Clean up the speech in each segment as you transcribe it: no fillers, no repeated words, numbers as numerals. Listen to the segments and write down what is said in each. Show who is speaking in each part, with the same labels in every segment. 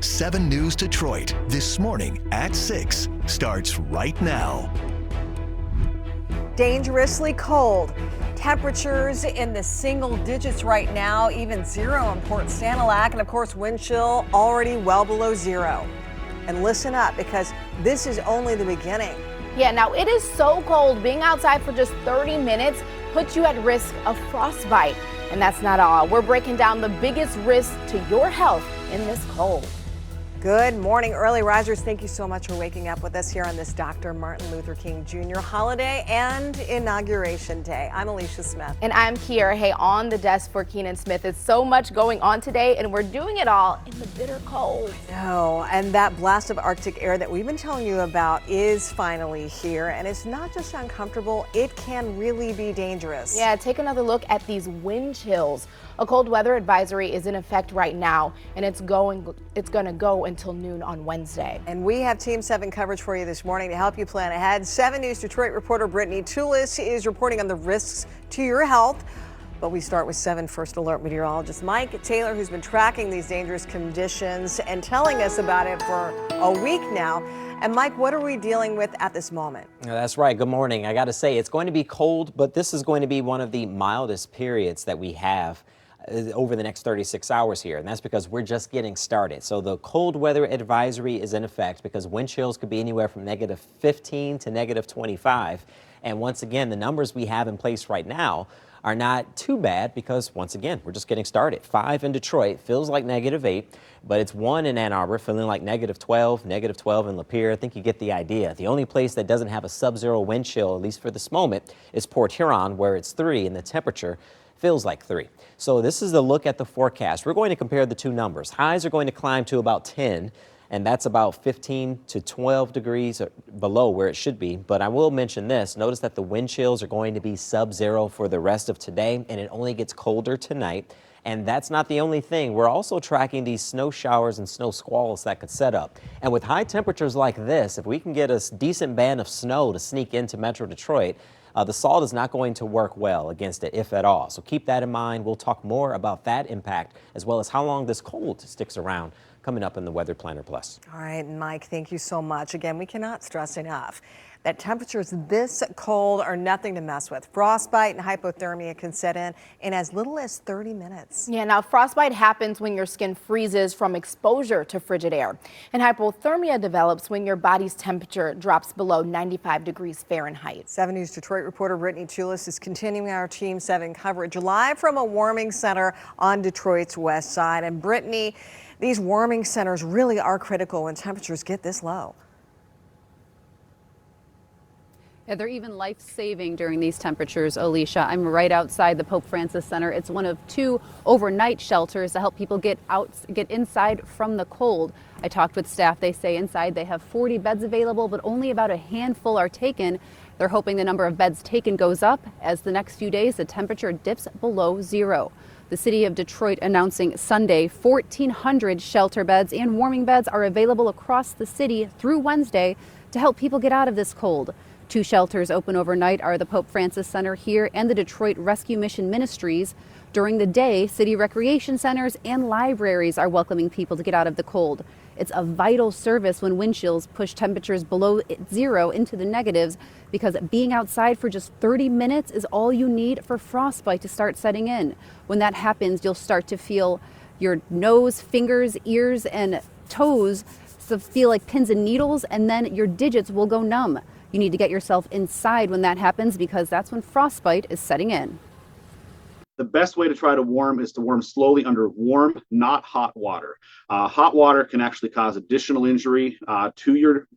Speaker 1: 7 News Detroit this morning at 6 starts right now.
Speaker 2: Dangerously cold. Temperatures in the single digits right now, even 0 in Port Sanilac, and of course wind chill already well below 0. And listen up, because this is only the beginning.
Speaker 3: Yeah, now it is so cold. Being outside for just 30 minutes puts you at risk of frostbite. And that's not all. We're breaking down the biggest risk to your health in this cold.
Speaker 2: Good morning, early risers. Thank you so much for waking up with us here on this Dr. Martin Luther King Jr. holiday and Inauguration Day. I'm Alicia Smith.
Speaker 3: And I'm Kiera. Hey, on the desk for Keenan Smith. It's so much going on today, and we're doing it all in the bitter cold.
Speaker 2: No, and that blast of Arctic air that we've been telling you about is finally here. And it's not just uncomfortable, it can really be dangerous.
Speaker 3: Yeah, take another look at these wind chills. A cold weather advisory is in effect right now, and it's going to go until noon on Wednesday.
Speaker 2: And we have Team 7 coverage for you this morning to help you plan ahead. 7 News Detroit reporter Brittany Toulis is reporting on the risks to your health. But we start with 7 First Alert meteorologist Mike Taylor, who's been tracking these dangerous conditions and telling us about it for a week now. And Mike, what are we dealing with at this moment?
Speaker 4: That's right. Good morning. I got to say, it's going to be cold, but this is going to be one of the mildest periods that we have over the next 36 hours here, and that's because we're just getting started. So the cold weather advisory is in effect because wind chills could be anywhere from -15 to -25. And once again, the numbers we have in place right now are not too bad because, once again, we're just getting started. 5 in Detroit feels like -8, but it's 1 in Ann Arbor feeling like -12, -12 in Lapeer. I think you get the idea. The only place that doesn't have a sub-zero wind chill, at least for this moment, is Port Huron, where it's 3 and the temperature feels like 3. So this is the look at the forecast. We're going to compare the two numbers. Highs are going to climb to about 10, and that's about 15 to 12 degrees below where it should be. But I will mention this. Notice that the wind chills are going to be sub-zero for the rest of today, and it only gets colder tonight. And that's not the only thing. We're also tracking these snow showers and snow squalls that could set up. And with high temperatures like this, if we can get a decent band of snow to sneak into Metro Detroit, the salt is not going to work well against it, if at all. So keep that in mind. We'll talk more about that impact, as well as how long this cold sticks around, coming up in the Weather Planner Plus.
Speaker 2: All right, Mike, thank you so much. Again, we cannot stress enough that temperatures this cold are nothing to mess with. Frostbite and hypothermia can set in as little as 30 minutes.
Speaker 3: Yeah, now frostbite happens when your skin freezes from exposure to frigid air. And hypothermia develops when your body's temperature drops below 95 degrees Fahrenheit.
Speaker 2: 7 News Detroit reporter Brittany Toulis is continuing our Team 7 coverage live from a warming center on Detroit's west side. And Brittany, these warming centers really are critical when temperatures get this low.
Speaker 5: Yeah, they're even life-saving during these temperatures, Alicia. I'm right outside the Pope Francis Center. It's one of 2 overnight shelters to help people get inside from the cold. I talked with staff. They say inside they have 40 beds available, but only about a handful are taken. They're hoping the number of beds taken goes up as the next few days the temperature dips below 0. The city of Detroit announcing Sunday 1,400 shelter beds and warming beds are available across the city through Wednesday to help people get out of this cold. 2 shelters open overnight are the Pope Francis Center here and the Detroit Rescue Mission Ministries. During the day, city recreation centers and libraries are welcoming people to get out of the cold. It's a vital service when wind chills push temperatures below 0 into the negatives, because being outside for just 30 minutes is all you need for frostbite to start setting in. When that happens, you'll start to feel your nose, fingers, ears, and toes feel like pins and needles, and then your digits will go numb. You need to get yourself inside when that happens, because that's when frostbite is setting in.
Speaker 6: The best way to try to warm is to warm slowly under warm, not hot water. Hot water can actually cause additional injury to your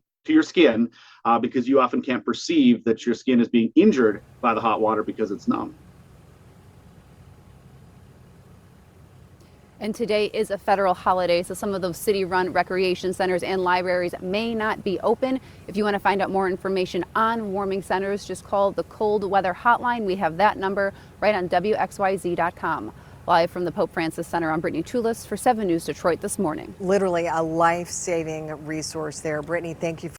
Speaker 6: skin because you often can't perceive that your skin is being injured by the hot water because it's numb.
Speaker 5: And today is a federal holiday, so some of those city-run recreation centers and libraries may not be open. If you want to find out more information on warming centers, just call the cold weather hotline. We have that number right on WXYZ.com. Live from the Pope Francis Center, I'm Brittany Toulis for 7 News Detroit this morning.
Speaker 2: Literally a life-saving resource there. Brittany, thank you.